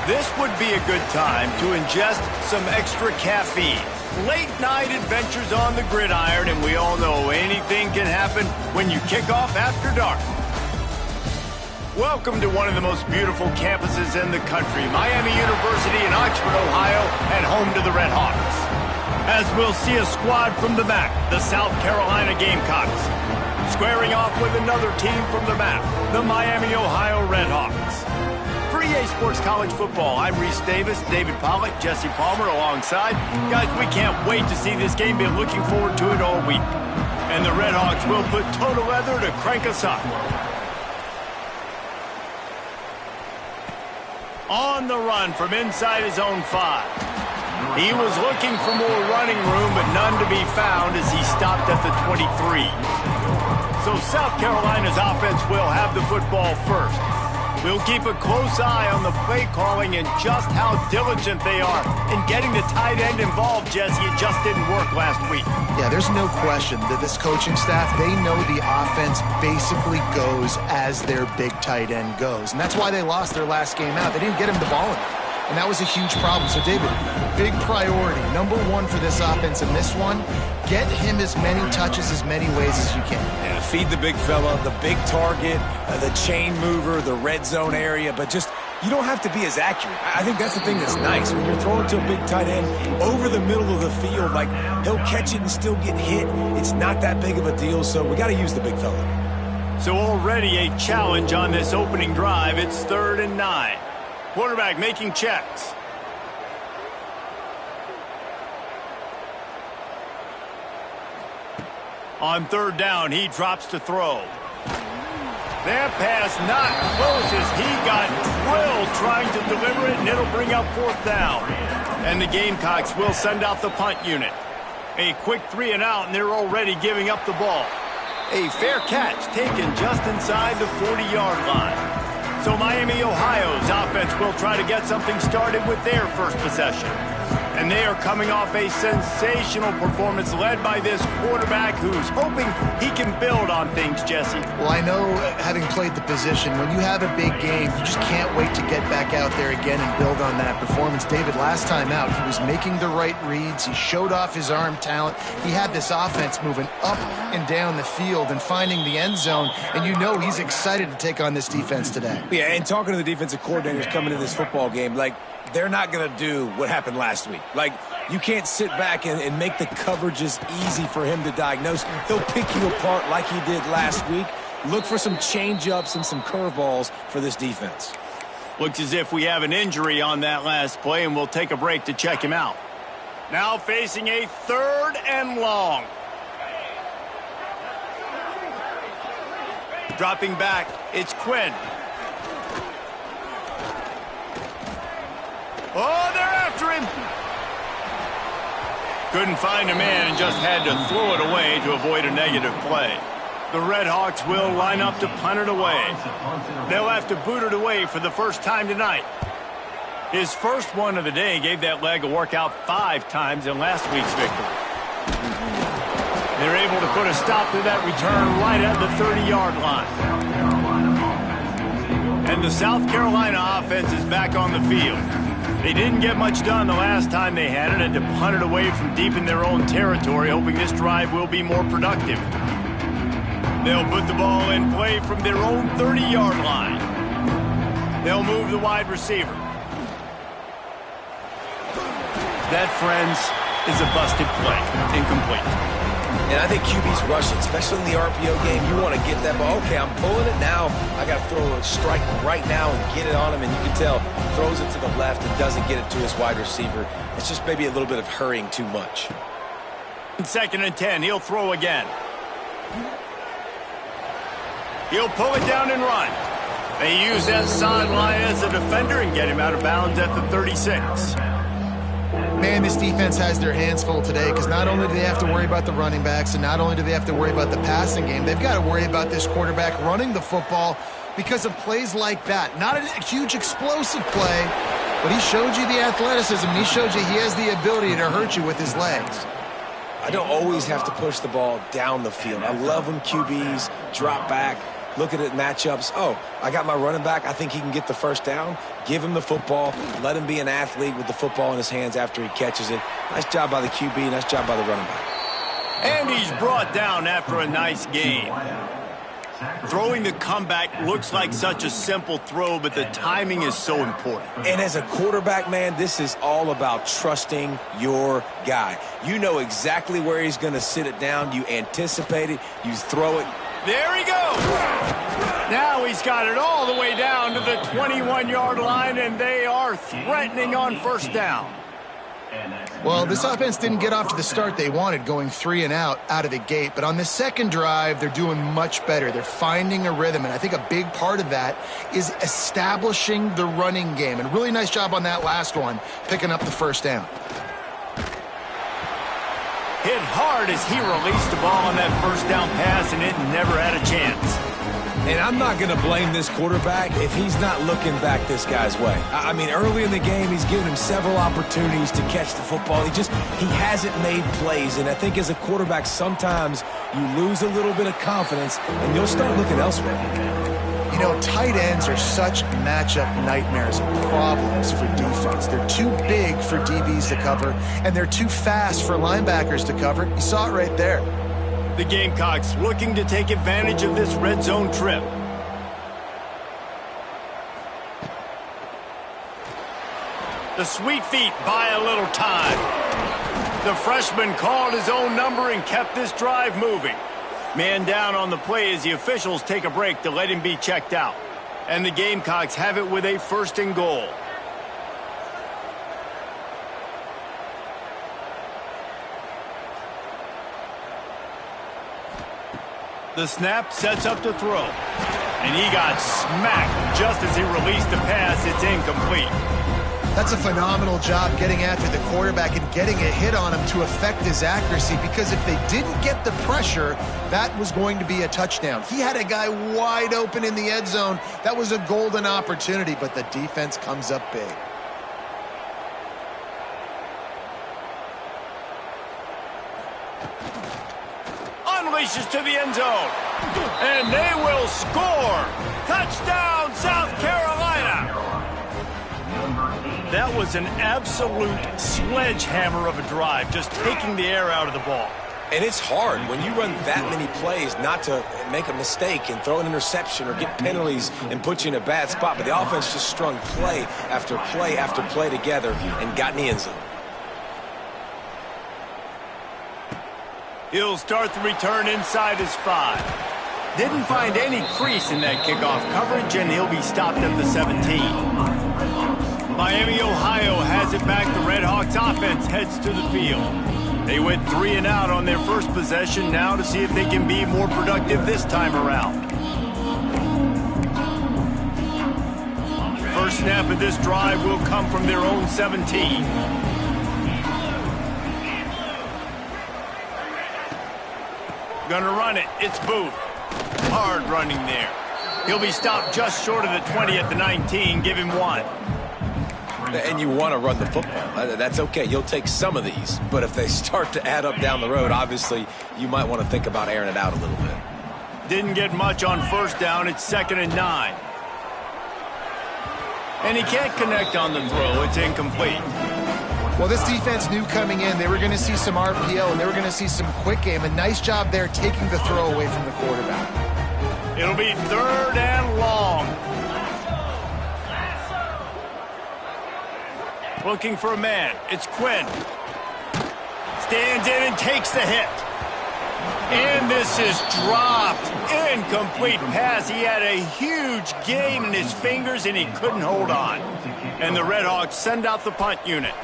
This would be a good time to ingest some extra caffeine. Late night adventures on the gridiron, and we all know anything can happen when you kick off after dark. Welcome to one of the most beautiful campuses in the country, Miami University in Oxford, Ohio, and home to the Red Hawks. As we'll see a squad from the MAC, the South Carolina Gamecocks, squaring off with another team from the MAC, the Miami, Ohio Red Hawks. For EA Sports College Football, I'm Reese Davis, David Pollack, Jesse Palmer alongside. Guys, we can't wait to see this game. Been looking forward to it all week. And the Red Hawks will put total leather to crank us up. On the run from inside his own 5. He was looking for more running room, but none to be found as he stopped at the 23. So South Carolina's offense will have the football first. We'll keep a close eye on the play calling and just how diligent they are in getting the tight end involved, Jesse. It just didn't work last week. Yeah, there's no question that this coaching staff, they know the offense basically goes as their big tight end goes. And that's why they lost their last game out. They didn't get him the ball enough. And that was a huge problem. So, David, big priority. Number one for this offense in this one, get him as many touches, as many ways as you can. Yeah, feed the big fella, the big target, the chain mover, the red zone area, but just you don't have to be as accurate. I think that's the thing that's nice. When you're throwing to a big tight end over the middle of the field, like he'll catch it and still get hit. It's not that big of a deal, so we got to use the big fella. So already a challenge on this opening drive. It's 3rd and 9. Quarterback making checks. On 3rd down, he drops to throw. That pass not close as he got drilled trying to deliver it, and it'll bring up 4th down. And the Gamecocks will send out the punt unit. A quick 3 and out, and they're already giving up the ball. A fair catch taken just inside the 40-yard line. So Miami, Ohio's offense will try to get something started with their first possession. And they are coming off a sensational performance led by this quarterback who's hoping he can build on things, Jesse. Well, I know, having played the position, when you have a big game, you just can't wait to get back out there again and build on that performance. David, last time out, he was making the right reads. He showed off his arm talent. He had this offense moving up and down the field and finding the end zone. And you know he's excited to take on this defense today. Yeah, and talking to the defensive coordinators coming into this football game, like, they're not going to do what happened last week. Like, you can't sit back and make the coverages easy for him to diagnose. He'll pick you apart like he did last week. Look for some change-ups and some curveballs for this defense. Looks as if we have an injury on that last play, and we'll take a break to check him out. Now facing a 3rd and long. Dropping back, it's Quinn. Oh, they're after him. Couldn't find a man and just had to throw it away to avoid a negative play. The Red Hawks will line up to punt it away. They'll have to boot it away for the first time tonight. His first one of the day gave that leg a workout 5 times in last week's victory. They're able to put a stop to that return right at the 30-yard line. And the South Carolina offense is back on the field. They didn't get much done the last time they had it, and to punt it away from deep in their own territory, hoping this drive will be more productive. They'll put the ball in play from their own 30-yard line. They'll move the wide receiver. That, friends, is a busted play. Incomplete. And I think QB's rushing, especially in the RPO game. You want to get that ball. Okay, I'm pulling it now. I got to throw a strike right now and get it on him. And you can tell, throws it to the left and doesn't get it to his wide receiver. It's just maybe a little bit of hurrying too much. 2nd and 10, he'll throw again. He'll pull it down and run. They use that sideline as a defender and get him out of bounds at the 36. Man, this defense has their hands full today because not only do they have to worry about the running backs and not only do they have to worry about the passing game, they've got to worry about this quarterback running the football because of plays like that. Not a huge explosive play, but he showed you the athleticism. He showed you he has the ability to hurt you with his legs. I don't always have to push the ball down the field. I love when QBs drop back, look at it matchups. Oh, I got my running back. I think he can get the first down. Give him the football. Let him be an athlete with the football in his hands after he catches it. Nice job by the QB. Nice job by the running back. And he's brought down after a nice game. Throwing the comeback looks like such a simple throw, but the timing is so important. And as a quarterback, man, this is all about trusting your guy. You know exactly where he's going to sit it down. You anticipate it. You throw it. There he goes. Now he's got it all the way down to the 21-yard line, and they are threatening on first down. Well, this offense didn't get off to the start they wanted, going 3 and out of the gate. But on the second drive, they're doing much better. They're finding a rhythm, and I think a big part of that is establishing the running game. And really nice job on that last one, picking up the first down. Hit hard as he released the ball on that first down pass, and it never had a chance. And I'm not going to blame this quarterback if he's not looking back this guy's way. I mean, early in the game, he's given him several opportunities to catch the football. He hasn't made plays. And I think as a quarterback, sometimes you lose a little bit of confidence, and you'll start looking elsewhere. You know, tight ends are such matchup nightmares and problems for defense. They're too big for DBs to cover, and they're too fast for linebackers to cover. You saw it right there. The Gamecocks looking to take advantage of this red zone trip. The sweet feet buy a little time. The freshman called his own number and kept this drive moving. Man down on the play as the officials take a break to let him be checked out. And the Gamecocks have it with a 1st and goal. The snap sets up to throw. And he got smacked just as he released the pass. It's incomplete. That's a phenomenal job getting after the quarterback and getting a hit on him to affect his accuracy, because if they didn't get the pressure, that was going to be a touchdown. He had a guy wide open in the end zone. That was a golden opportunity, but the defense comes up big. Unleashes to the end zone. And they will score. Touchdown, South Carolina. That was an absolute sledgehammer of a drive, just taking the air out of the ball. And it's hard when you run that many plays not to make a mistake and throw an interception or get penalties and put you in a bad spot. But the offense just strung play after play after play together and got in the end zone. He'll start the return inside his 5. Didn't find any crease in that kickoff coverage, and he'll be stopped at the 17. Miami, Ohio has it back. The Red Hawks offense heads to the field. They went 3 and out on their first possession, now to see if they can be more productive this time around. First snap of this drive will come from their own 17. Gonna run it. It's Booth. Hard running there. He'll be stopped just short of the 20 at the 19. Give him 1. And you want to run the football. That's okay. You'll take some of these. But if they start to add up down the road, obviously, you might want to think about airing it out a little bit. Didn't get much on first down. It's 2nd and 9. And he can't connect on the throw. It's incomplete. Well, this defense knew coming in they were going to see some RPO and they were going to see some quick game. A nice job there taking the throw away from the quarterback. It'll be 3rd and long. Looking for a man. It's Quinn. Stands in and takes the hit. And this is dropped. Incomplete pass. He had a huge gain in his fingers and he couldn't hold on. And the Red Hawks send out the punt unit.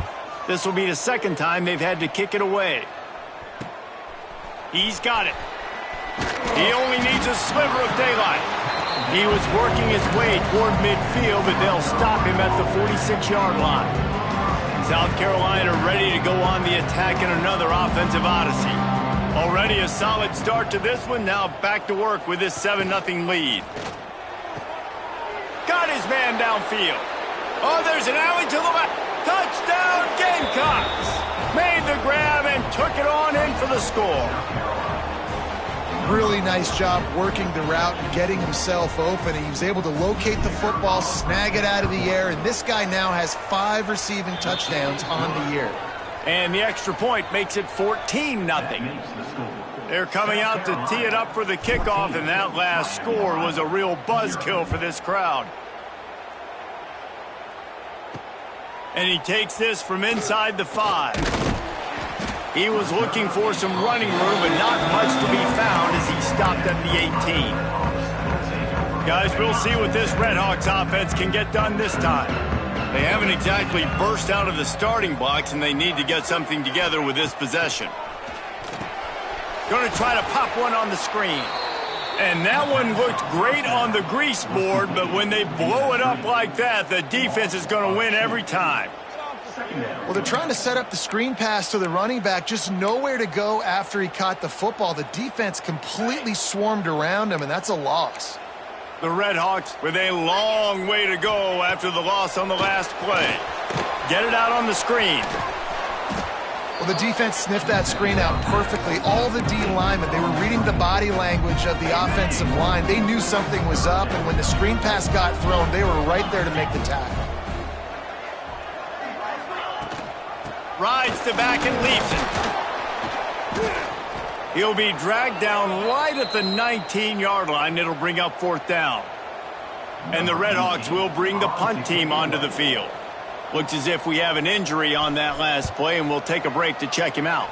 This will be the 2nd time they've had to kick it away. He's got it. He only needs a sliver of daylight. He was working his way toward midfield, but they'll stop him at the 46-yard line. South Carolina ready to go on the attack in another offensive odyssey. Already a solid start to this one. Now back to work with this 7-0 lead. Got his man downfield. Oh, there's an alley to the left. Touchdown, Gamecocks! Made the grab and took it on in for the score. Really nice job working the route and getting himself open. He was able to locate the football, snag it out of the air, and this guy now has 5 receiving touchdowns on the year. And the extra point makes it 14-0. They're coming out to tee it up for the kickoff, and that last score was a real buzzkill for this crowd. And he takes this from inside the 5. He was looking for some running room, but not much to be found as he stopped at the 18. Guys, we'll see what this Redhawks offense can get done this time. They haven't exactly burst out of the starting blocks, and they need to get something together with this possession. Going to try to pop one on the screen. And that one looked great on the grease board, but when they blow it up like that, the defense is going to win every time. Well, they're trying to set up the screen pass to the running back, just nowhere to go after he caught the football. The defense completely swarmed around him, and that's a loss. The Redhawks with a long way to go after the loss on the last play. Get it out on the screen. Well, the defense sniffed that screen out perfectly. All the D linemen, they were reading the body language of the offensive line. They knew something was up, and when the screen pass got thrown, they were right there to make the tackle. Rides the back and leaves it. He'll be dragged down right at the 19-yard line. It'll bring up 4th down. And the Redhawks will bring the punt team onto the field. Looks as if we have an injury on that last play, and we'll take a break to check him out.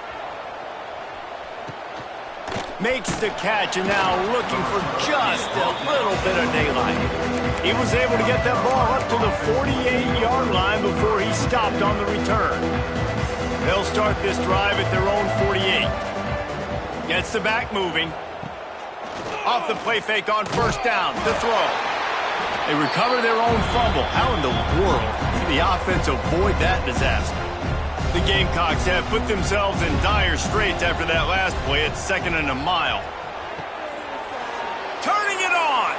Makes the catch, and now looking for just a little bit of daylight. He was able to get that ball up to the 48-yard line before he stopped on the return. They'll start this drive at their own 48. Gets the back moving. Off the play fake on 1st down. The throw. They recover their own fumble. How in the world did the offense avoid that disaster? The Gamecocks have put themselves in dire straits after that last play at 2nd and a mile. Turning it on.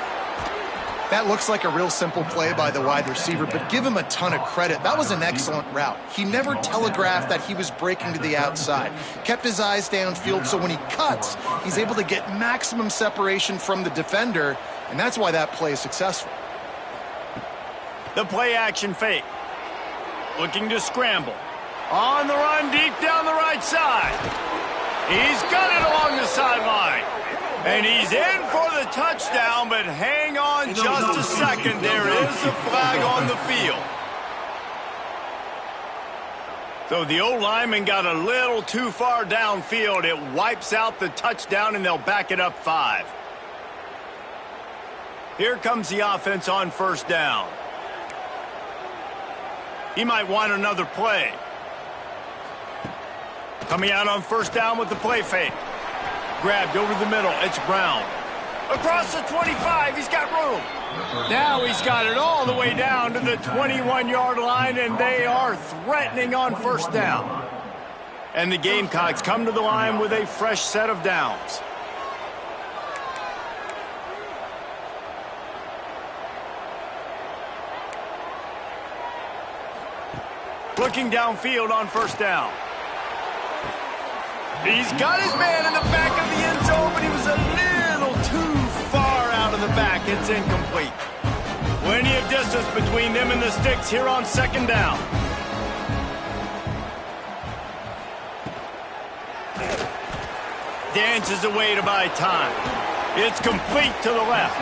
That looks like a real simple play by the wide receiver, but give him a ton of credit. That was an excellent route. He never telegraphed that he was breaking to the outside. Kept his eyes downfield, so when he cuts, he's able to get maximum separation from the defender, and that's why that play is successful. The play action fake. Looking to scramble. On the run deep down the right side. He's got it along the sideline. And he's in for the touchdown, but hang on just a second. There is a flag on the field. So the O-lineman got a little too far downfield. It wipes out the touchdown, and they'll back it up 5. Here comes the offense on 1st down. He might want another play. Coming out on 1st down with the play fake. Grabbed over the middle. It's Brown. Across the 25. He's got room. Now he's got it all the way down to the 21-yard line, and they are threatening on 1st down. And the Gamecocks come to the line with a fresh set of downs. Looking downfield on 1st down. He's got his man in the back of the end zone, but he was a little too far out of the back. It's incomplete. Plenty of distance between them and the sticks here on 2nd down. Dances away to buy time. It's complete to the left.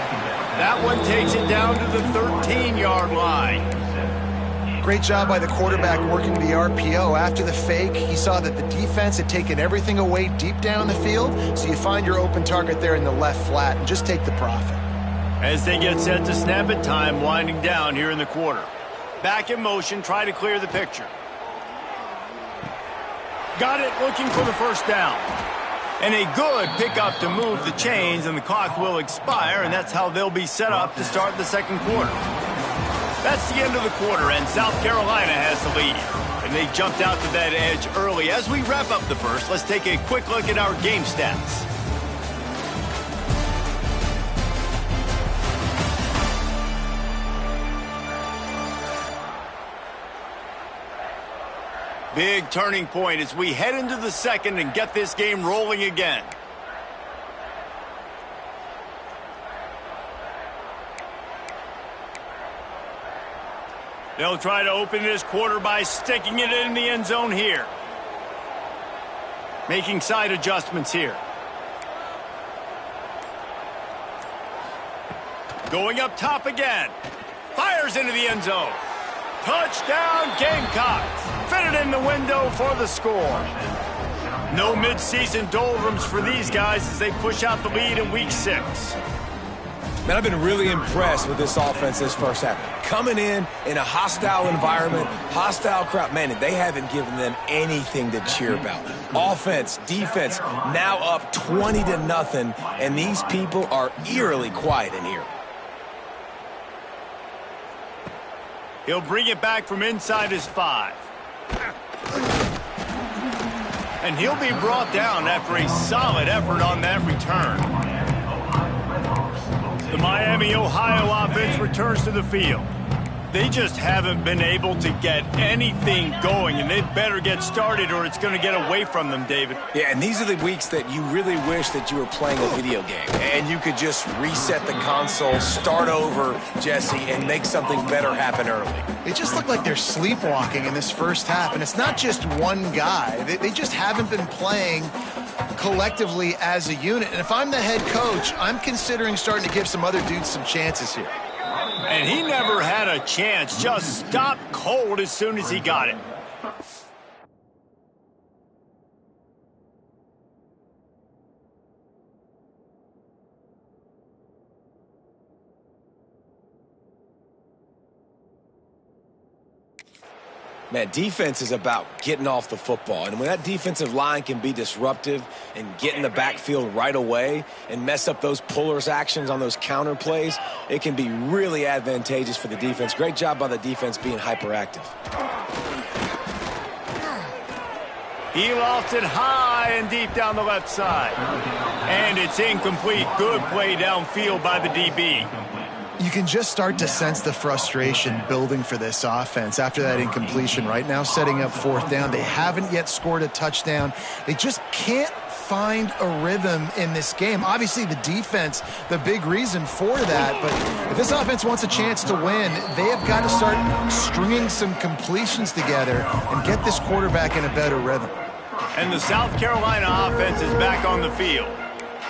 That one takes it down to the 13-yard line. Great job by the quarterback working the RPO. After the fake, he saw that the defense had taken everything away deep down the field, so you find your open target there in the left flat and just take the profit. As they get set to snap it, time winding down here in the quarter. Back in motion, try to clear the picture. Got it, looking for the 1st down. And a good pickup to move the chains, and the clock will expire, and that's how they'll be set up to start the 2nd quarter. That's the end of the quarter, and South Carolina has the lead. And they jumped out to that edge early. As we wrap up the first, let's take a quick look at our game stats. Big turning point as we head into the 2nd and get this game rolling again. They'll try to open this quarter by sticking it in the end zone here. Making side adjustments here. Going up top again. Fires into the end zone. Touchdown, Gamecocks. Fit it in the window for the score. No midseason doldrums for these guys as they push out the lead in Week 6. Man, I've been really impressed with this offense this first half. Coming in a hostile environment, hostile crowd. Man, they haven't given them anything to cheer about. Offense, defense, now up 20-0, and these people are eerily quiet in here. He'll bring it back from inside his 5. And he'll be brought down after a solid effort on that return. The Miami, Ohio offense returns to the field. They just haven't been able to get anything going, and they better get started or it's going to get away from them, David. Yeah, and these are the weeks that you really wish that you were playing a video game and you could just reset the console, start over, Jesse, and make something better happen early. They just look like they're sleepwalking in this first half, and it's not just one guy. They just haven't been playing collectively as a unit. And if I'm the head coach, I'm considering starting to give some other dudes some chances here. And he never had a chance, just stopped cold as soon as he got it. Man, defense is about getting off the football. And when that defensive line can be disruptive and get in the backfield right away and mess up those pullers actions on those counter plays, it can be really advantageous for the defense. Great job by the defense being hyperactive. He lost it high and deep down the left side. And it's incomplete. Good play downfield by the DB. You can just start to sense the frustration building for this offense after that incompletion. Right now, setting up 4th down. They haven't yet scored a touchdown. They just can't find a rhythm in this game. Obviously, the defense, the big reason for that. But if this offense wants a chance to win, they have got to start stringing some completions together and get this quarterback in a better rhythm. And the South Carolina offense is back on the field.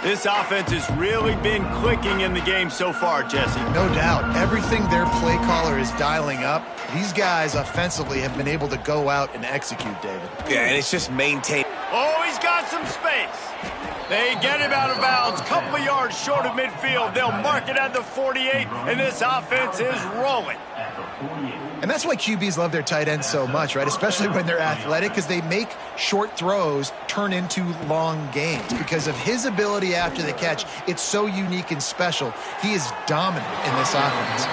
This offense has really been clicking in the game so far, Jesse. No doubt. Everything their play caller is dialing up, these guys offensively have been able to go out and execute, David. Yeah, and it's just maintain. Oh, he's got some space. They get him out of bounds, couple of yards short of midfield. They'll mark it at the 48, and this offense is rolling. And that's why QBs love their tight ends so much, right? Especially when they're athletic, because they make short throws turn into long gains. Because of his ability after the catch, it's so unique and special. He is dominant in this offense.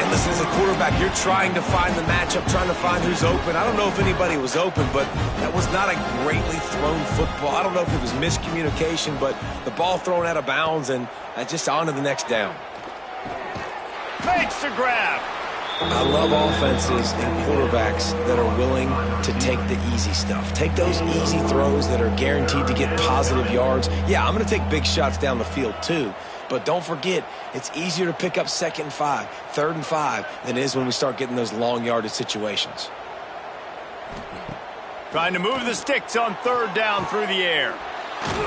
And listen, as a quarterback, you're trying to find the matchup, trying to find who's open. I don't know if anybody was open, but that was not a greatly thrown football. I don't know if it was miscommunication, but the ball thrown out of bounds and just on to the next down. Makes the grab. I love offenses and quarterbacks that are willing to take the easy stuff. Take those easy throws that are guaranteed to get positive yards. Yeah, I'm going to take big shots down the field too. But don't forget, it's easier to pick up 2nd and 5, 3rd and 5 than it is when we start getting those long yardage situations. Trying to move the sticks on 3rd down through the air.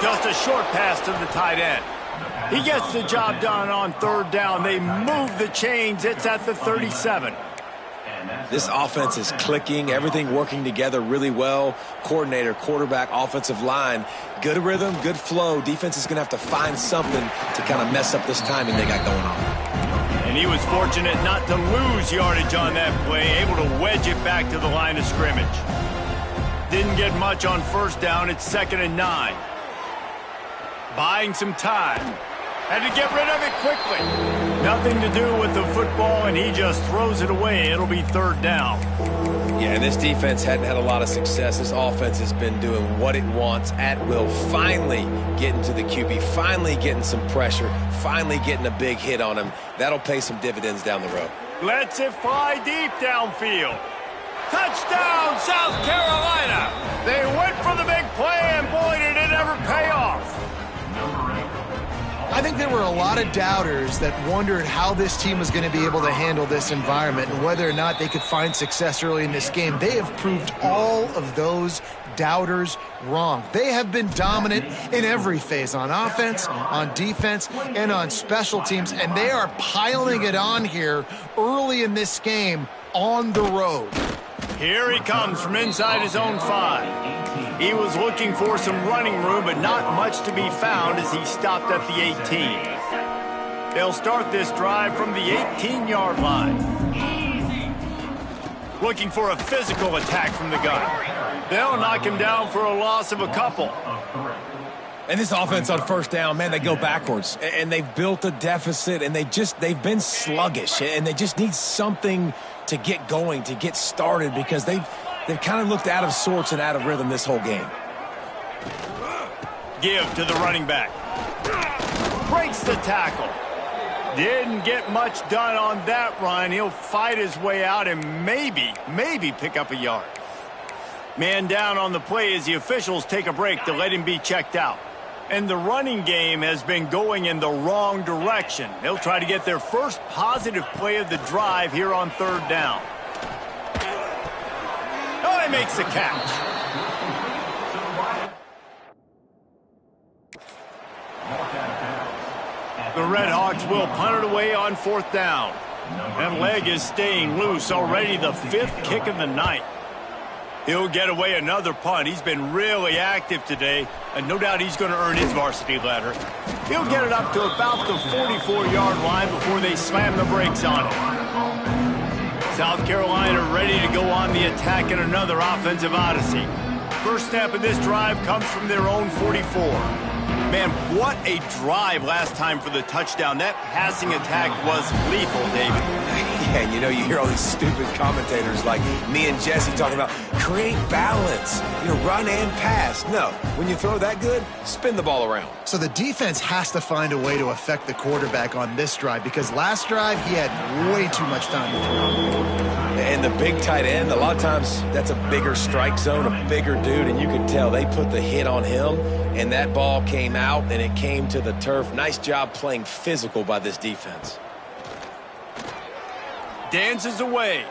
Just a short pass to the tight end. He gets the job done on 3rd down. They move the chains. It's at the 37. This offense is clicking, everything working together really well. Coordinator, quarterback, offensive line, good rhythm, good flow. Defense is going to have to find something to kind of mess up this timing they got going on. And he was fortunate not to lose yardage on that play, able to wedge it back to the line of scrimmage. Didn't get much on 1st down. It's 2nd and 9. Buying some time. Had to get rid of it quickly. Nothing to do with the football, and he just throws it away. It'll be 3rd down. Yeah, and this defense hadn't had a lot of success. This offense has been doing what it wants at will. Finally getting to the QB, finally getting some pressure, finally getting a big hit on him. That'll pay some dividends down the road. Lets it fly deep downfield. Touchdown, South Carolina! They went for the big play, and boy, did it ever pay off. I think there were a lot of doubters that wondered how this team was going to be able to handle this environment and whether or not they could find success early in this game. They have proved all of those doubters wrong. They have been dominant in every phase, on offense, on defense, and on special teams, and they are piling it on here early in this game on the road. Here he comes from inside his own 5. He was looking for some running room, but not much to be found as he stopped at the 18. They'll start this drive from the 18-yard line. Looking for a physical attack from the gun. They'll knock him down for a loss of a couple. And this offense on first down, man, they go backwards. And they've built a deficit, and they've been sluggish. And they just need something to get going, to get started, because they've kind of looked out of sorts and out of rhythm this whole game. Give to the running back. Breaks the tackle. Didn't get much done on that run. He'll fight his way out and maybe pick up a yard. Man down on the play as the officials take a break to let him be checked out. And the running game has been going in the wrong direction. They'll try to get their first positive play of the drive here on third down. Oh, he makes the catch. The Red Hawks will punt it away on fourth down. That leg is staying loose, already the 5th kick of the night. He'll get away another punt. He's been really active today, and no doubt he's going to earn his varsity letter. He'll get it up to about the 44-yard line before they slam the brakes on it. South Carolina ready to go on the attack in another offensive odyssey. First snap of this drive comes from their own 44. Man, what a drive last time for the touchdown. That passing attack was lethal, David. Yeah, and you hear all these stupid commentators like me and Jesse talking about create balance, run and pass. No, when you throw that good, spin the ball around. So the defense has to find a way to affect the quarterback on this drive, because last drive he had way too much time to throw. And the big tight end, a lot of times that's a bigger strike zone, a bigger dude, and you can tell they put the hit on him, and that ball came out, and it came to the turf. Nice job playing physical by this defense. Dances away.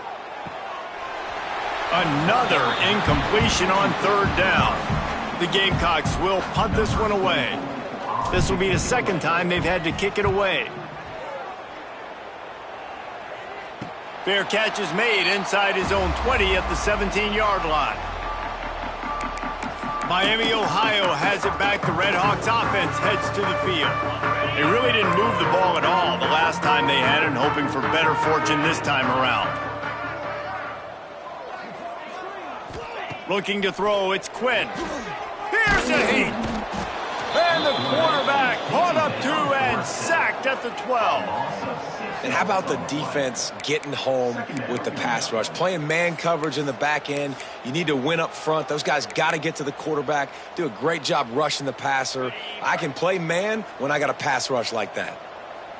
Another incompletion on third down. The Gamecocks will punt this one away. This will be the second time they've had to kick it away. Fair catch is made inside his own 20 at the 17-yard line. Miami, Ohio has it back. The Red Hawks offense heads to the field. They really didn't move the ball at all the last time they had it, and hoping for better fortune this time around. Looking to throw, it's Quinn. Here's a heat. And the quarterback caught up to and sacked at the 12. And how about the defense getting home with the pass rush? Playing man coverage in the back end. You need to win up front. Those guys got to get to the quarterback, do a great job rushing the passer. I can play man when I got a pass rush like that.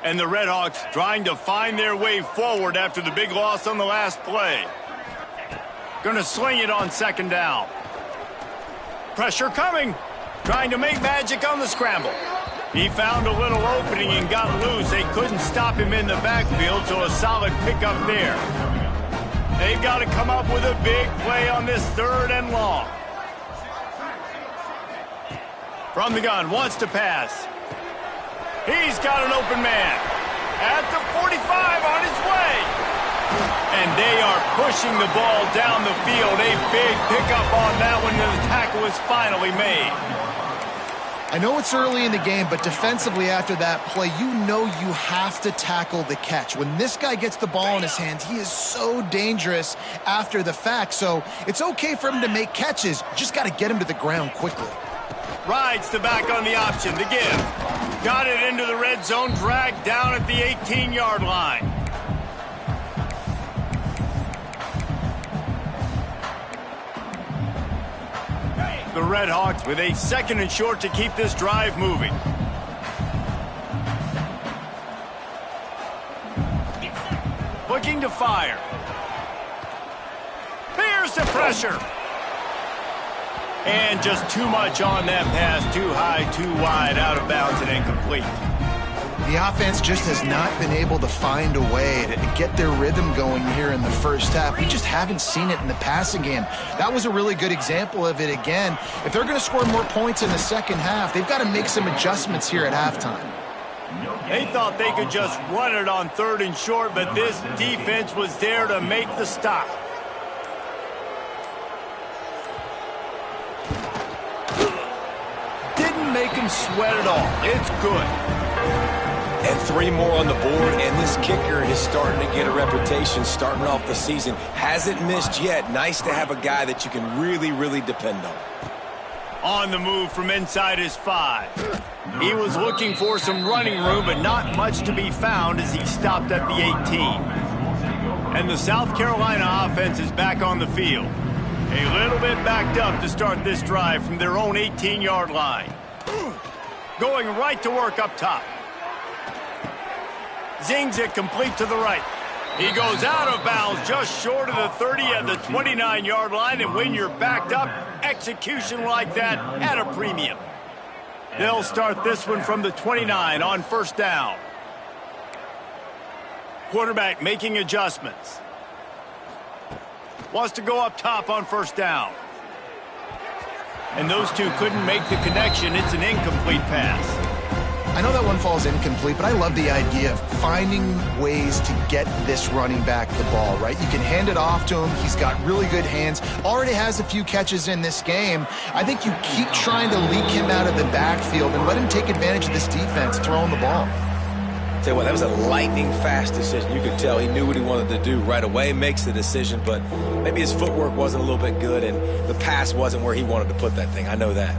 And the Red Hawks trying to find their way forward after the big loss on the last play. Going to sling it on second down. Pressure coming. Trying to make magic on the scramble. He found a little opening and got loose. They couldn't stop him in the backfield, so a solid pickup there. They've got to come up with a big play on this third and long. From the gun, wants to pass. He's got an open man. At the 45 on his way. And they are pushing the ball down the field. A big pickup on that one, and the tackle is finally made. I know it's early in the game, but defensively after that play, you have to tackle the catch. When this guy gets the ball in his hands, he is so dangerous after the fact. So it's okay for him to make catches. Just got to get him to the ground quickly. Rides the back on the option, the give. Got it into the red zone, dragged down at the 18-yard line. The Red Hawks with a second and short to keep this drive moving. Looking to fire. Here's the pressure. And just too much on that pass. Too high, too wide, out of bounds, and incomplete. The offense just has not been able to find a way to get their rhythm going here in the first half. We just haven't seen it in the passing game. That was a really good example of it again. If they're going to score more points in the second half, they've got to make some adjustments here at halftime. They thought they could just run it on 3rd and short, but this defense was there to make the stop. Didn't make him sweat at all. It's good. And 3 more on the board, and this kicker is starting to get a reputation starting off the season. Hasn't missed yet. Nice to have a guy that you can really, really depend on. On the move from inside his 5. He was looking for some running room, but not much to be found as he stopped at the 18. And the South Carolina offense is back on the field. A little bit backed up to start this drive from their own 18-yard line. Going right to work up top. Zings it complete to the right. He goes out of bounds just short of the 30 at the 29-yard line, and when you're backed up, execution like that at a premium. They'll start this one from the 29 on 1st down. Quarterback making adjustments. Wants to go up top on 1st down. And those two couldn't make the connection. It's an incomplete pass. I know that one falls incomplete, but I love the idea of finding ways to get this running back the ball, right? You can hand it off to him. He's got really good hands. Already has a few catches in this game. I think you keep trying to leak him out of the backfield and let him take advantage of this defense throwing the ball. Tell you what, that was a lightning-fast decision. You could tell he knew what he wanted to do right away, makes the decision, but maybe his footwork wasn't a little bit good, and the pass wasn't where he wanted to put that thing. I know that.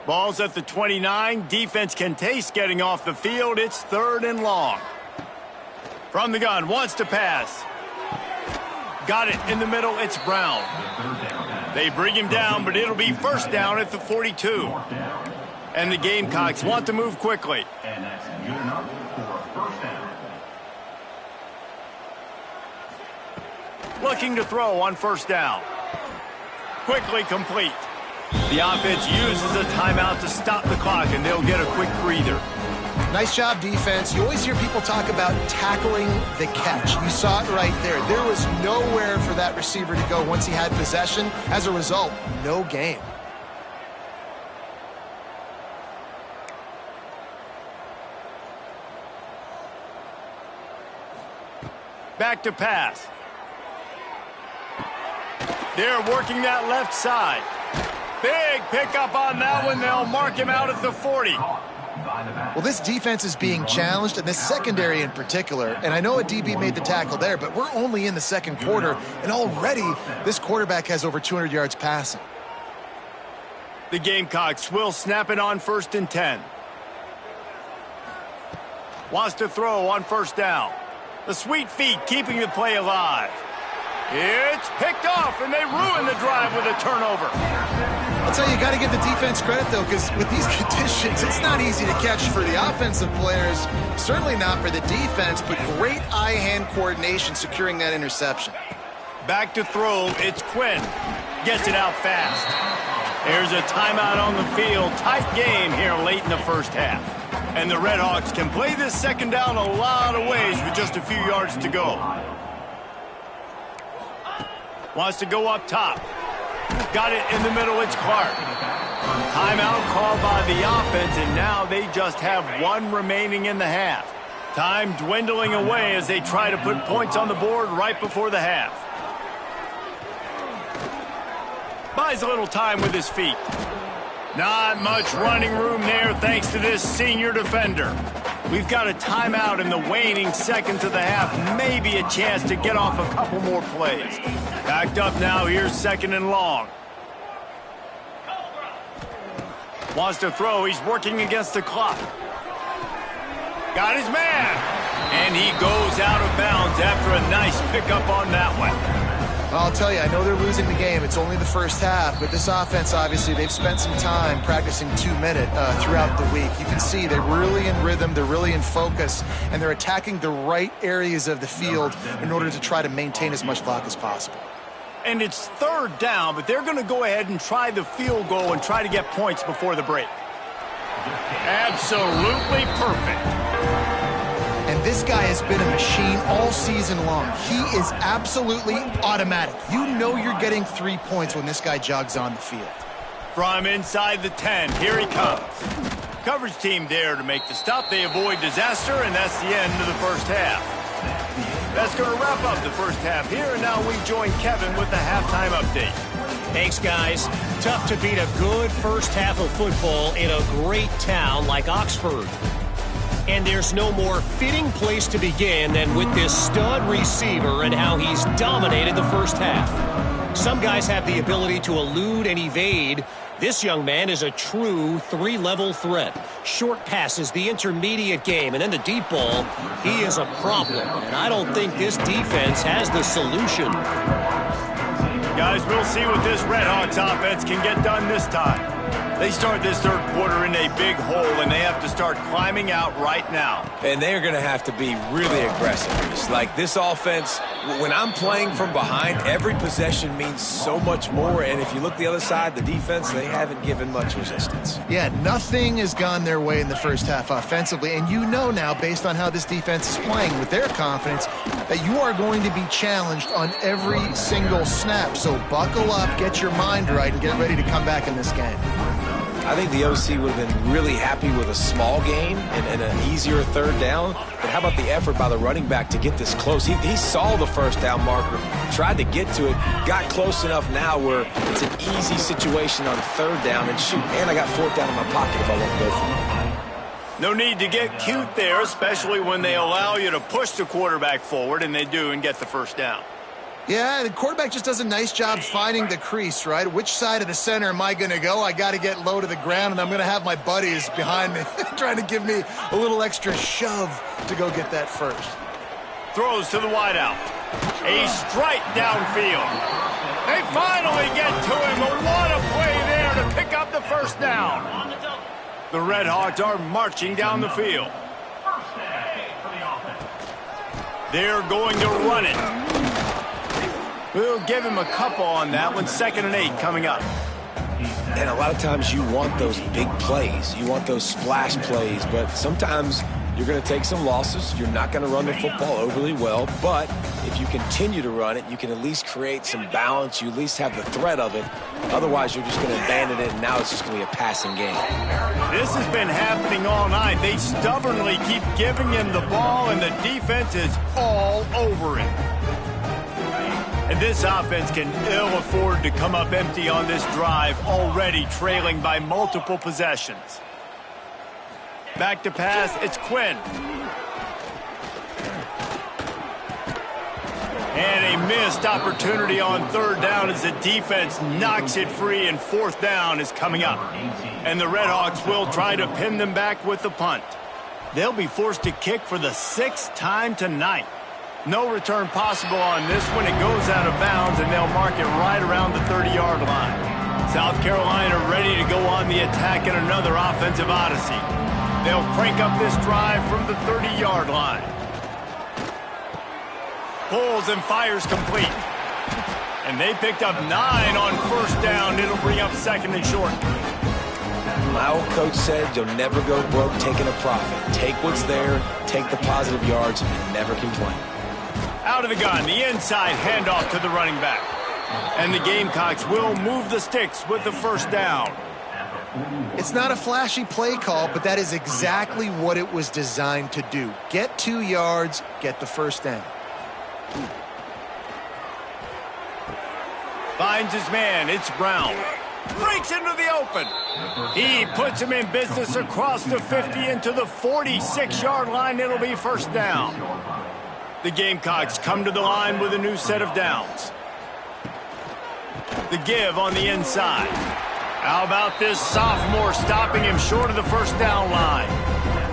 Ball's at the 29. Defense can taste getting off the field. It's 3rd and long. From the gun, wants to pass. Got it in the middle. It's Brown. They bring him down, but it'll be 1st down at the 42. And the Gamecocks want to move quickly. And that's good enough for a 1st down. Looking to throw on 1st down. Quickly complete. The offense uses a timeout to stop the clock, and they'll get a quick breather. Nice job, defense. You always hear people talk about tackling the catch. You saw it right there. There was nowhere for that receiver to go once he had possession. As a result, no gain. Back to pass. They're working that left side. Big pickup on that one. They'll mark him out at the 40. Well, this defense is being challenged, and this secondary in particular. And I know a DB made the tackle there, but we're only in the 2nd quarter, and already this quarterback has over 200 yards passing. The Gamecocks will snap it on 1st and 10. Wants to throw on 1st down. The sweet feet keeping the play alive. It's picked off, and they ruin the drive with a turnover. I'll tell you, you got to give the defense credit, though, because with these conditions, it's not easy to catch for the offensive players. Certainly not for the defense, but great eye-hand coordination securing that interception. Back to throw, it's Quinn. Gets it out fast. There's a timeout on the field. Tight game here late in the 1st half. And the Redhawks can play this 2nd down a lot of ways with just a few yards to go. Wants to go up top. Got it in the middle. It's Clark. Timeout called by the offense, and now they just have 1 remaining in the half. Time dwindling away as they try to put points on the board right before the half. Buys a little time with his feet. Not much running room there thanks to this senior defender. We've got a timeout in the waning seconds of the half. Maybe a chance to get off a couple more plays. Backed up now. Here's 2nd and long. Wants to throw. He's working against the clock. Got his man. And he goes out of bounds after a nice pickup on that one. I'll tell you, I know they're losing the game. It's only the first half, but this offense, obviously, they've spent some time practicing 2-minute throughout the week. You can see they're really in rhythm, they're really in focus, and they're attacking the right areas of the field in order to try to maintain as much clock as possible. And it's third down, but they're going to go ahead and try the field goal and try to get points before the break. Absolutely perfect. And this guy has been a machine all season long. He is absolutely automatic. You know you're getting 3 points when this guy jogs on the field. From inside the 10, here he comes. Coverage team there to make the stop. They avoid disaster, and that's the end of the first half. That's going to wrap up the first half here, and now we join Kevin with the halftime update. Thanks, guys. Tough to beat a good first half of football in a great town like Oxford. And there's no more fitting place to begin than with this stud receiver and how he's dominated the first half. Some guys have the ability to elude and evade. This young man is a true three-level threat. Short passes, the intermediate game, and then the deep ball. He is a problem, and I don't think this defense has the solution. Guys, we'll see what this Redhawks offense can get done this time. They start this third quarter in a big hole, and they have to start climbing out right now. And they're going to have to be really aggressive. It's like this offense, when I'm playing from behind, every possession means so much more. And if you look the other side, the defense, they haven't given much resistance. Yeah, nothing has gone their way in the first half offensively. And you know now, based on how this defense is playing with their confidence, that you are going to be challenged on every single snap. So buckle up, get your mind right, and get ready to come back in this game. I think the OC would have been really happy with a small gain and an easier third down. But how about the effort by the running back to get this close? He saw the first down marker, tried to get to it, got close enough now where it's an easy situation on third down. And shoot, man, I got fourth down in my pocket if I want to go for it. No need to get cute there, especially when they allow you to push the quarterback forward, and they do, and get the first down. Yeah, the quarterback just does a nice job finding the crease, right? Which side of the center am I going to go? I got to get low to the ground, and I'm going to have my buddies behind me trying to give me a little extra shove to go get that first. Throws to the wideout. A strike downfield. They finally get to him, but what a play there to pick up the first down. The Redhawks are marching down the field. They're going to run it. We'll give him a couple on that one. 2nd and 8 coming up. And a lot of times you want those big plays. You want those splash plays. But sometimes you're going to take some losses. You're not going to run the football overly well. But if you continue to run it, you can at least create some balance. You at least have the threat of it. Otherwise, you're just going to abandon it, and now it's just going to be a passing game. This has been happening all night. They stubbornly keep giving him the ball, and the defense is all over it. And this offense can ill afford to come up empty on this drive, already trailing by multiple possessions. Back to pass, it's Quinn. And a missed opportunity on third down as the defense knocks it free, and 4th down is coming up. And the Redhawks will try to pin them back with the punt. They'll be forced to kick for the 6th time tonight. No return possible on this one. It goes out of bounds, and they'll mark it right around the 30-yard line. South Carolina ready to go on the attack in another offensive odyssey. They'll crank up this drive from the 30-yard line. Pulls and fires complete. And they picked up 9 on first down. It'll bring up 2nd and short. My old coach said you'll never go broke taking a profit. Take what's there, take the positive yards, and never complain. Out of the gun, the inside handoff to the running back. And the Gamecocks will move the sticks with the first down. It's not a flashy play call, but that is exactly what it was designed to do. Get 2 yards, get the first down. Finds his man, it's Brown. Breaks into the open. He puts him in business across the 50 into the 46-yard line. It'll be first down. The Gamecocks come to the line with a new set of downs. The give on the inside. How about this sophomore stopping him short of the first down line?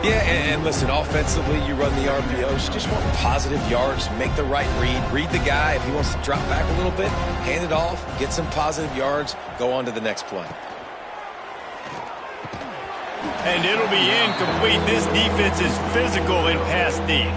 Yeah, and listen, offensively, you run the RPOs. You just want positive yards, make the right read the guy. If he wants to drop back a little bit, hand it off, get some positive yards, go on to the next play. And it'll be incomplete. This defense is physical in pass deep.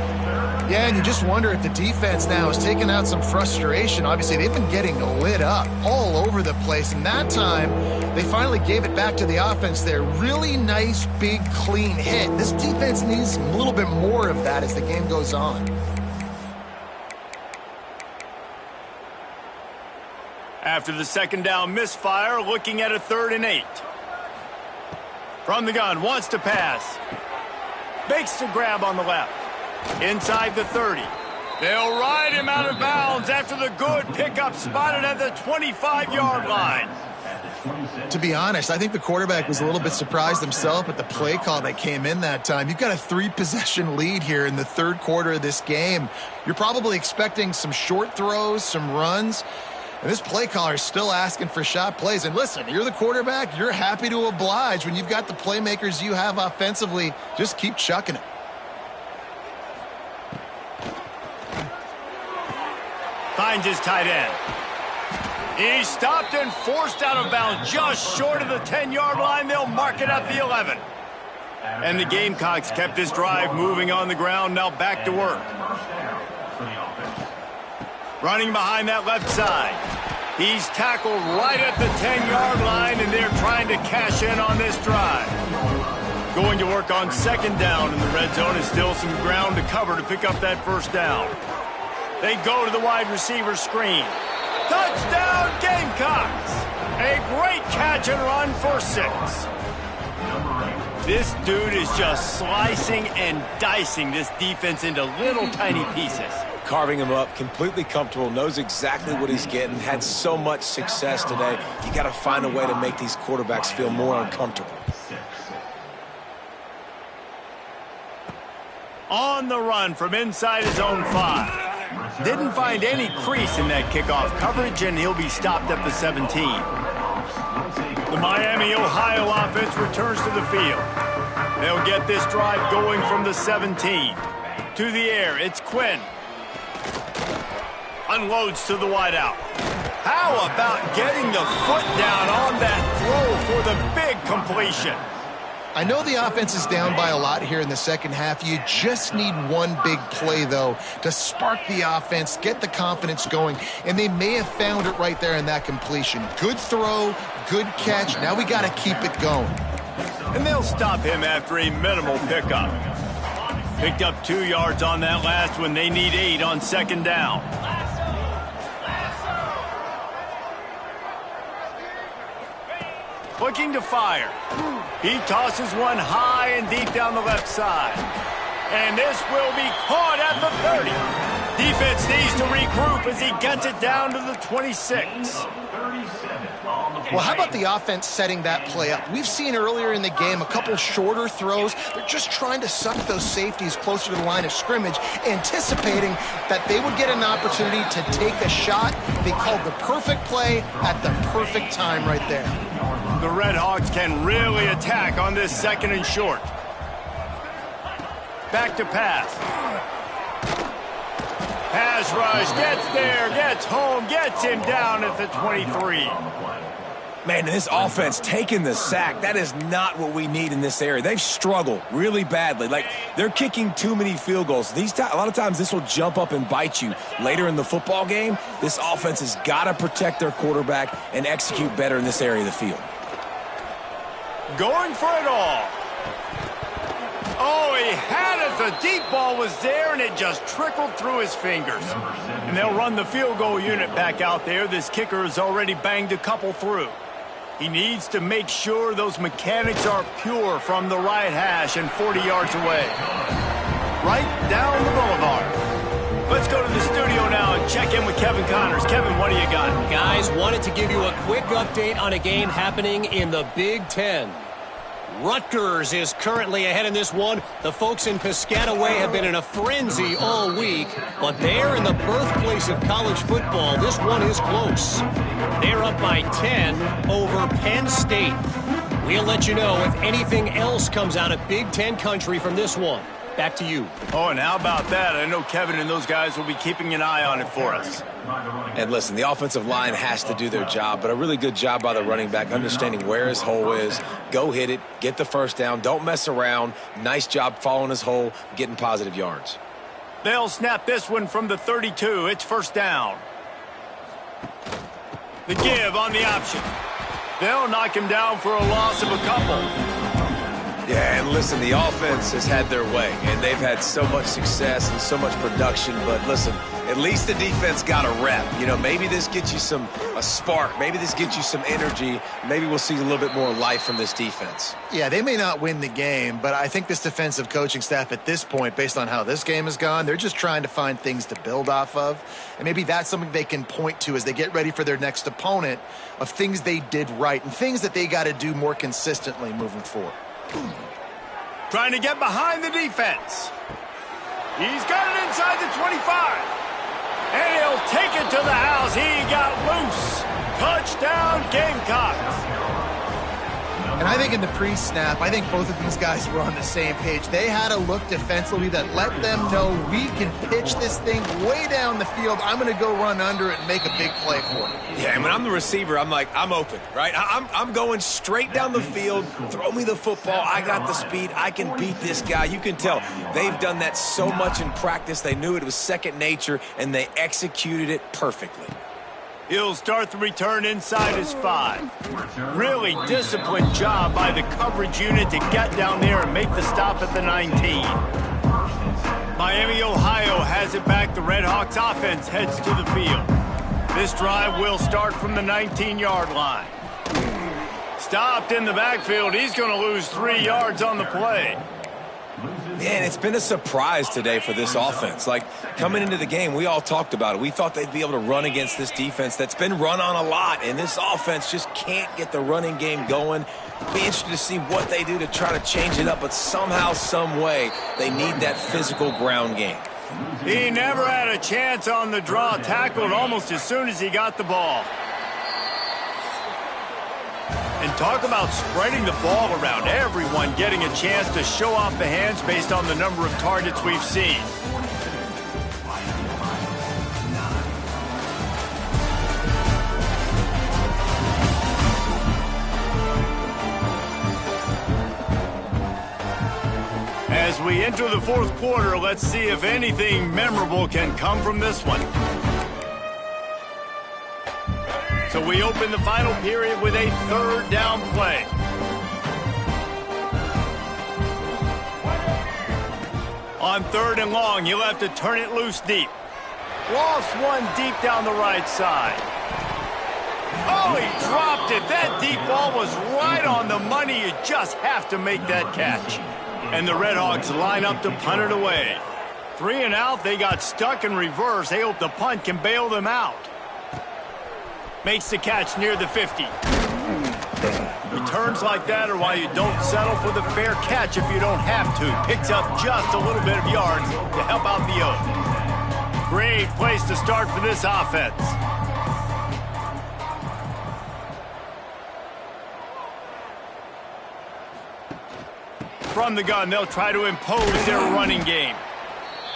Yeah, and you just wonder if the defense now is taking out some frustration. Obviously, they've been getting lit up all over the place, and that time they finally gave it back to the offense there. Really nice, big, clean hit. This defense needs a little bit more of that as the game goes on. After the second down misfire, looking at a 3rd and 8. From the gun, wants to pass. Makes the grab on the left. Inside the 30. They'll ride him out of bounds after the good pickup spotted at the 25-yard line. To be honest, I think the quarterback was a little bit surprised himself at the play call that came in that time. You've got a 3-possession lead here in the 3rd quarter of this game. You're probably expecting some short throws, some runs. And this play caller is still asking for shot plays. And listen, you're the quarterback. You're happy to oblige. When you've got the playmakers you have offensively, just keep chucking it. Finds his tight end. He's stopped and forced out of bounds just short of the 10-yard line. They'll mark it at the 11. And the Gamecocks kept this drive moving on the ground. Now back to work. Running behind that left side. He's tackled right at the 10-yard line, and they're trying to cash in on this drive. Going to work on 2nd down in the red zone is still some ground to cover to pick up that 1st down. They go to the wide receiver screen. Touchdown, Gamecocks! A great catch and run for 6. This dude is just slicing and dicing this defense into little tiny pieces. Carving him up, completely comfortable, knows exactly what he's getting, had so much success today. You got to find a way to make these quarterbacks feel more uncomfortable. On the run from inside his own 5. Didn't find any crease in that kickoff coverage, and he'll be stopped at the 17. The Miami, Ohio offense returns to the field. They'll get this drive going from the 17. To the air, it's Quinn. Unloads to the wideout. How about getting the foot down on that throw for the big completion? I know the offense is down by a lot here in the second half. You just need one big play, though, to spark the offense, get the confidence going, and they may have found it right there in that completion. Good throw, good catch. Now we got to keep it going. And they'll stop him after a minimal pickup. Picked up 2 yards on that last one. They need 8 on 2nd down. Looking to fire. He tosses one high and deep down the left side. And this will be caught at the 30. Defense needs to regroup as he gets it down to the 26. Well, how about the offense setting that play up? We've seen earlier in the game a couple shorter throws. They're just trying to suck those safeties closer to the line of scrimmage, anticipating that they would get an opportunity to take a shot. They called the perfect play at the perfect time right there. The Red Hawks can really attack on this 2nd and short. Back to pass. Pass rush, gets there, gets home, gets him down at the 23. Man, this offense taking the sack, that is not what we need in this area. They've struggled really badly. Like, they're kicking too many field goals. A lot of times this will jump up and bite you later in the football game. This offense has got to protect their quarterback and execute better in this area of the field. Going for it all. Oh, he had it. The deep ball was there, and it just trickled through his fingers. And they'll run the field goal unit back out there. This kicker has already banged a couple through. He needs to make sure those mechanics are pure from the right hash and 40 yards away. Right down the boulevard. Let's go to the studio now and check in with Kevin Connors. Kevin, what do you got? Guys, wanted to give you a quick update on a game happening in the Big Ten. Rutgers is currently ahead in this one. The folks in Piscataway have been in a frenzy all week, but they're in the birthplace of college football. This one is close. They're up by 10 over Penn State. He'll let you know if anything else comes out of Big Ten country from this one. Back to you. Oh, and how about that? I know Kevin and those guys will be keeping an eye on it for us. And listen, the offensive line has to do their job, but a really good job by the running back, understanding where his hole is. Go hit it, get the first down, don't mess around. Nice job following his hole, getting positive yards. They'll snap this one from the 32. It's first down. The give on the option. They'll knock him down for a loss of a couple. Yeah, and listen, the offense has had their way, and they've had so much success and so much production. But listen, at least the defense got a rep. You know, maybe this gets you a spark. Maybe this gets you some energy. Maybe we'll see a little bit more life from this defense. Yeah, they may not win the game, but I think this defensive coaching staff at this point, based on how this game has gone, they're just trying to find things to build off of. And maybe that's something they can point to as they get ready for their next opponent, of things they did right and things that they got to do more consistently moving forward. Trying to get behind the defense. He's got it inside the 25. And he'll take it to the house. He got loose. Touchdown, Gamecocks. And I think in the pre-snap, I think both of these guys were on the same page. They had a look defensively that let them know we can pitch this thing way down the field. I'm going to go run under it and make a big play for it. Yeah, and when I'm the receiver, I'm like, I'm open, right? I'm going straight down the field. Throw me the football. I got the speed. I can beat this guy. You can tell they've done that so much in practice. They knew it was second nature, and they executed it perfectly. He'll start the return inside his 5. Really disciplined job by the coverage unit to get down there and make the stop at the 19. Miami, Ohio has it back. The Redhawks offense heads to the field. This drive will start from the 19-yard line. Stopped in the backfield. He's going to lose 3 yards on the play. Man, it's been a surprise today for this offense. Like, coming into the game, we all talked about it. We thought they'd be able to run against this defense that's been run on a lot, and this offense just can't get the running game going. Be interested to see what they do to try to change it up, but somehow, some way, they need that physical ground game. He never had a chance on the draw, tackled almost as soon as he got the ball. And talk about spreading the ball around. Everyone getting a chance to show off the hands based on the number of targets we've seen. As we enter the fourth quarter, let's see if anything memorable can come from this one. So we open the final period with a third down play. On 3rd and long, he'll have to turn it loose deep. Lost one deep down the right side. Oh, he dropped it. That deep ball was right on the money. You just have to make that catch. And the Redhawks line up to punt it away. 3 and out, they got stuck in reverse. They hope the punt can bail them out. Makes the catch near the 50. Returns like that are why you don't settle for the fair catch if you don't have to. Picks up just a little bit of yards to help out the Oaks. Great place to start for this offense. From the gun, they'll try to impose their running game.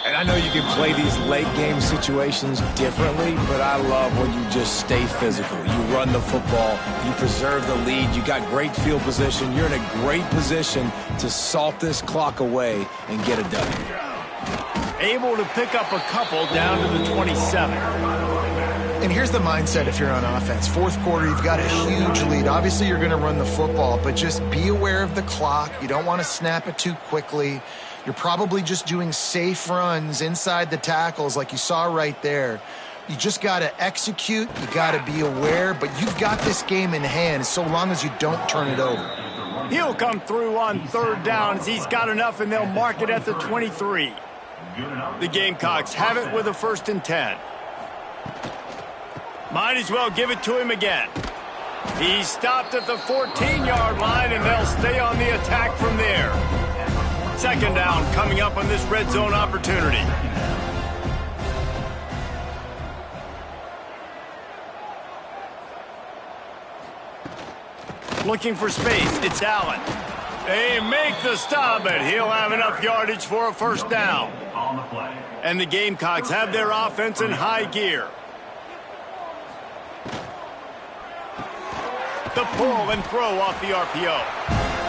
And I know you can play these late-game situations differently, but I love when you just stay physical. You run the football, you preserve the lead, you got great field position. You're in a great position to salt this clock away and get it done. Able to pick up a couple down to the 27. And here's the mindset if you're on offense. Fourth quarter, you've got a huge lead. Obviously, you're going to run the football, but just be aware of the clock. You don't want to snap it too quickly. You're probably just doing safe runs inside the tackles like you saw right there. You just got to execute. You got to be aware, but you've got this game in hand so long as you don't turn it over. He'll come through on 3rd down as he's got enough, and they'll mark it at the 23. The Gamecocks have it with a 1st and 10. Might as well give it to him again. He's stopped at the 14-yard line, and they'll stay on the attack from there. 2nd down coming up on this red zone opportunity. Looking for space. It's Allen. They make the stop, but he'll have enough yardage for a first down. On the play. And the Gamecocks have their offense in high gear. The pull and throw off the RPO.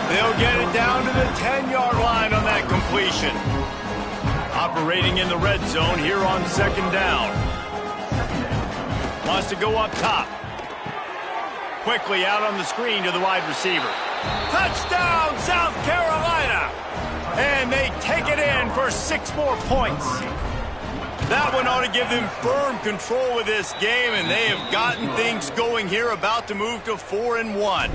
They'll get it down to the 10-yard line on that completion. Operating in the red zone here on second down. Wants to go up top. Quickly out on the screen to the wide receiver. Touchdown, South Carolina! And they take it in for 6 more points. That one ought to give them firm control of this game, and they have gotten things going here, about to move to 4-1.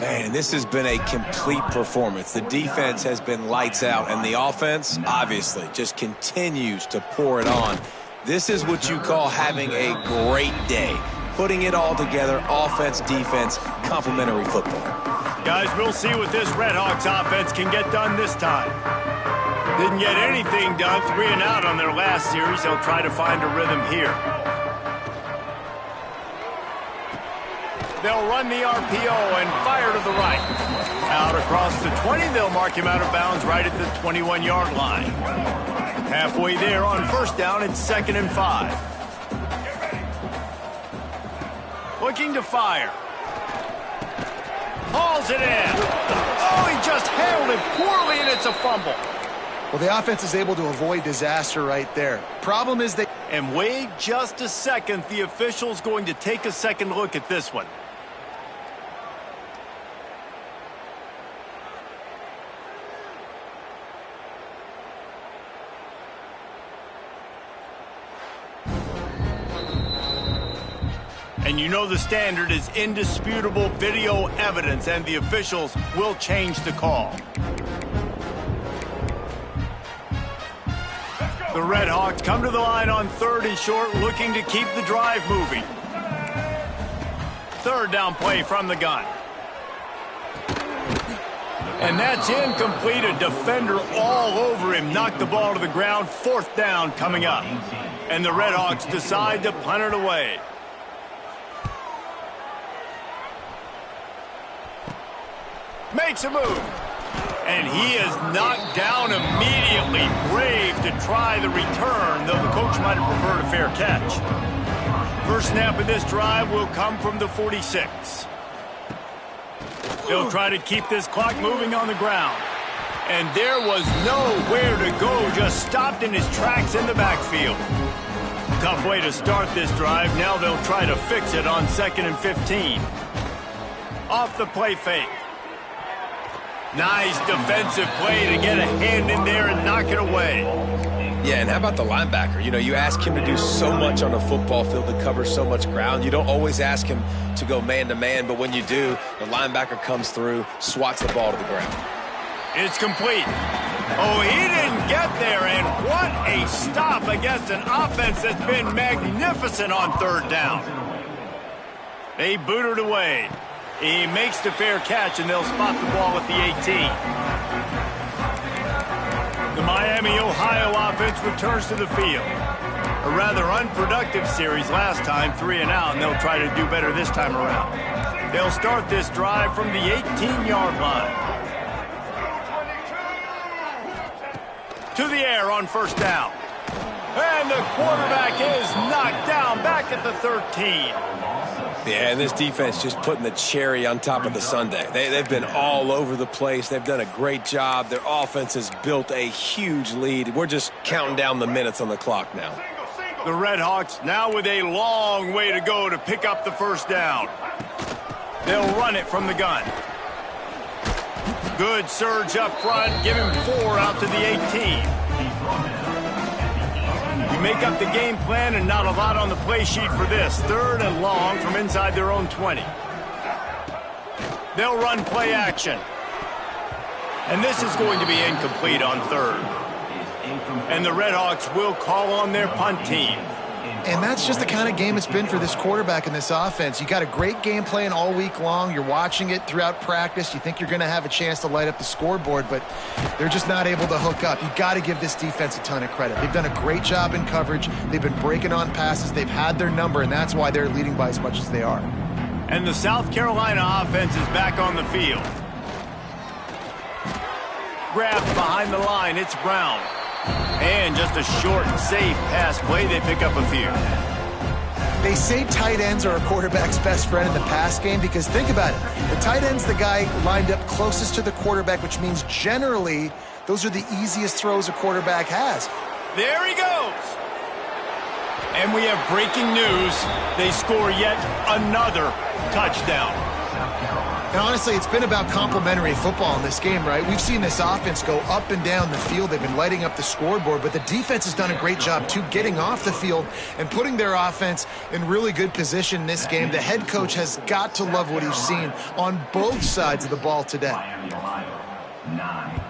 Man, this has been a complete performance. The defense has been lights out, and the offense, obviously, just continues to pour it on. This is what you call having a great day. Putting it all together, offense, defense, complementary football. Guys, we'll see what this Redhawks offense can get done this time. Didn't get anything done, 3 and out on their last series. They'll try to find a rhythm here. They'll run the RPO and fire to the right. Out across the 20, they'll mark him out of bounds right at the 21-yard line. Halfway there on first down, it's 2nd and 5. Looking to fire. Hauls it in. Oh, he just handled it poorly, and it's a fumble. Well, the offense is able to avoid disaster right there. Problem is that... And wait just a second. The official's going to take a second look at this one. And you know the standard is indisputable video evidence, and the officials will change the call. The Redhawks come to the line on 3rd and short, looking to keep the drive moving. 3rd down play from the gun. And that's incomplete. A defender all over him. Knocked the ball to the ground. 4th down coming up. And the Redhawks decide to punt it away. Makes a move. And he is knocked down immediately. Brave to try the return, though the coach might have preferred a fair catch. First snap of this drive will come from the 46. They'll try to keep this clock moving on the ground. And there was nowhere to go, just stopped in his tracks in the backfield. Tough way to start this drive. Now they'll try to fix it on 2nd and 15. Off the play fake. Nice defensive play to get a hand in there and knock it away. Yeah, and how about the linebacker? You know, you ask him to do so much on a football field, to cover so much ground. You don't always ask him to go man-to-man, but when you do, the linebacker comes through, swats the ball to the ground. It's complete. Oh, he didn't get there, and what a stop against an offense that's been magnificent on 3rd down. They boot it away. He makes the fair catch, and they'll spot the ball at the 18. The Miami, Ohio offense returns to the field. A rather unproductive series last time, 3 and out, and they'll try to do better this time around. They'll start this drive from the 18-yard line. To the air on 1st down. And the quarterback is knocked down back at the 13. Yeah, and this defense just putting the cherry on top of the sundae. They've been all over the place. They've done a great job. Their offense has built a huge lead. We're just counting down the minutes on the clock now. The Redhawks now with a long way to go to pick up the 1st down. They'll run it from the gun. Good surge up front. Give him 4 out to the 18. Make up the game plan, and not a lot on the play sheet for this. 3rd and long from inside their own 20. They'll run play action. And this is going to be incomplete on 3rd. And the Redhawks will call on their punt team. And that's just the kind of game it's been for this quarterback and this offense. You got a great game plan all week long. You're watching it throughout practice. You think you're going to have a chance to light up the scoreboard, but they're just not able to hook up. You got to give this defense a ton of credit. They've done a great job in coverage. They've been breaking on passes. They've had their number, and that's why they're leading by as much as they are. And the South Carolina offense is back on the field. Grabs behind the line. It's Brown. And just a short and safe pass play. They pick up a few. They say tight ends are a quarterback's best friend in the pass game because think about it. The tight end's the guy lined up closest to the quarterback, which means generally those are the easiest throws a quarterback has. There he goes. And we have breaking news. They score yet another touchdown. And honestly, it's been about complementary football in this game, right? We've seen this offense go up and down the field. They've been lighting up the scoreboard, but the defense has done a great job, too, getting off the field and putting their offense in really good position in this game. The head coach has got to love what he's seen on both sides of the ball today. Miami, Ohio, 9.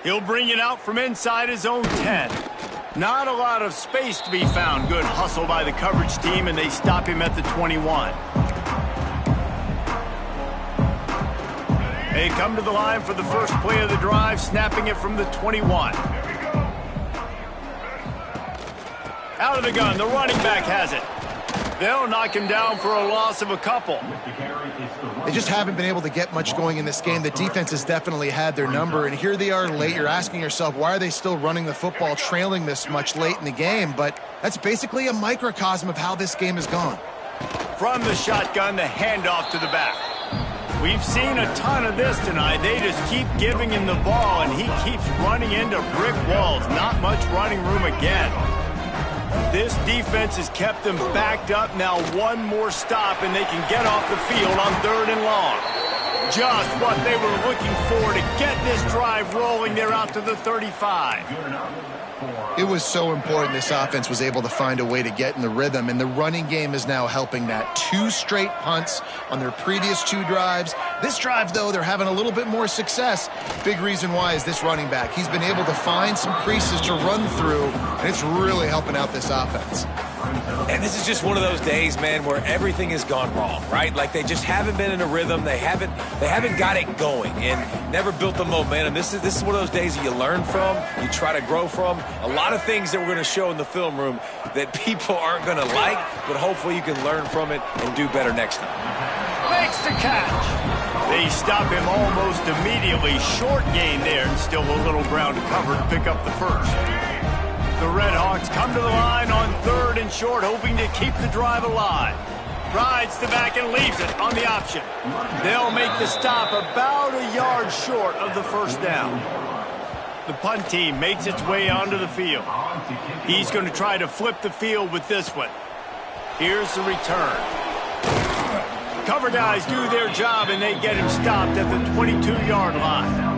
He'll bring it out from inside his own 10. Not a lot of space to be found. Good hustle by the coverage team, and they stop him at the 21. They come to the line for the first play of the drive, snapping it from the 21. Out of the gun, the running back has it. They'll knock him down for a loss of a couple. They just haven't been able to get much going in this game. The defense has definitely had their number, and here they are late. You're asking yourself, why are they still running the football, trailing this much late in the game? But that's basically a microcosm of how this game has gone. From the shotgun, the handoff to the back. We've seen a ton of this tonight. They just keep giving him the ball, and he keeps running into brick walls. Not much running room again. This defense has them backed up. Now one more stop, and they can get off the field on 3rd and long. Just what they were looking for to get this drive rolling. They're out to the 35. It was so important this offense was able to find a way to get in the rhythm, and the running game is now helping that. 2 straight punts on their previous 2 drives. This drive, though, they're having a little bit more success. Big reason why is this running back. He's been able to find some creases to run through, and it's really helping out this offense. And this is just one of those days, man, where everything has gone wrong, right? Like they just haven't been in a rhythm. They haven't got it going and never built the momentum. This is one of those days that you learn from, you try to grow from. A lot of things that we're going to show in the film room that people aren't going to like, but hopefully you can learn from it and do better next time. Makes the catch. They stop him almost immediately. Short gain there, and still a little ground covered to pick up the first. The Red Hawks come to the line on 3rd and short, hoping to keep the drive alive. Rides the back and leaves it on the option. They'll make the stop about a yard short of the first down. The punt team makes its way onto the field. He's going to try to flip the field with this one. Here's the return. Cover guys do their job, and they get him stopped at the 22-yard line.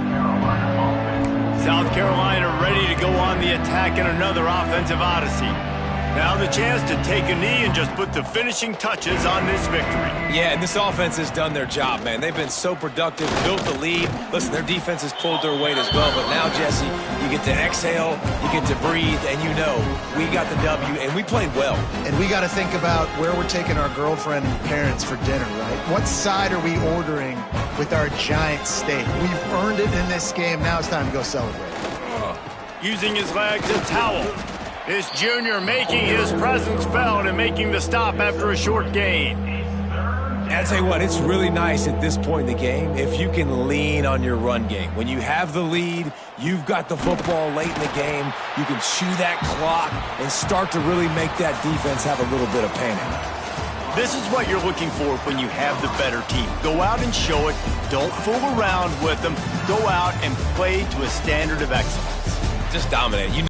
South Carolina ready to go on the attack in another offensive odyssey. Now the chance to take a knee and just put the finishing touches on this victory. Yeah, and this offense has done their job, man. They've been so productive, built the lead. Listen, their defense has pulled their weight as well. But now, Jesse, you get to exhale, you get to breathe, and you know we got the W, and we played well. And we got to think about where we're taking our girlfriend and parents for dinner, right? What side are we ordering with our giant steak? We've earned it in this game. Now it's time to go celebrate. Using his legs, a towel. This junior making his presence felt and making the stop after a short gain. And I'll tell you what, it's really nice at this point in the game if you can lean on your run game. When you have the lead, you've got the football late in the game, you can chew that clock and start to really make that defense have a little bit of panic. This is what you're looking for when you have the better team. Go out and show it. Don't fool around with them. Go out and play to a standard of excellence. Just dominate.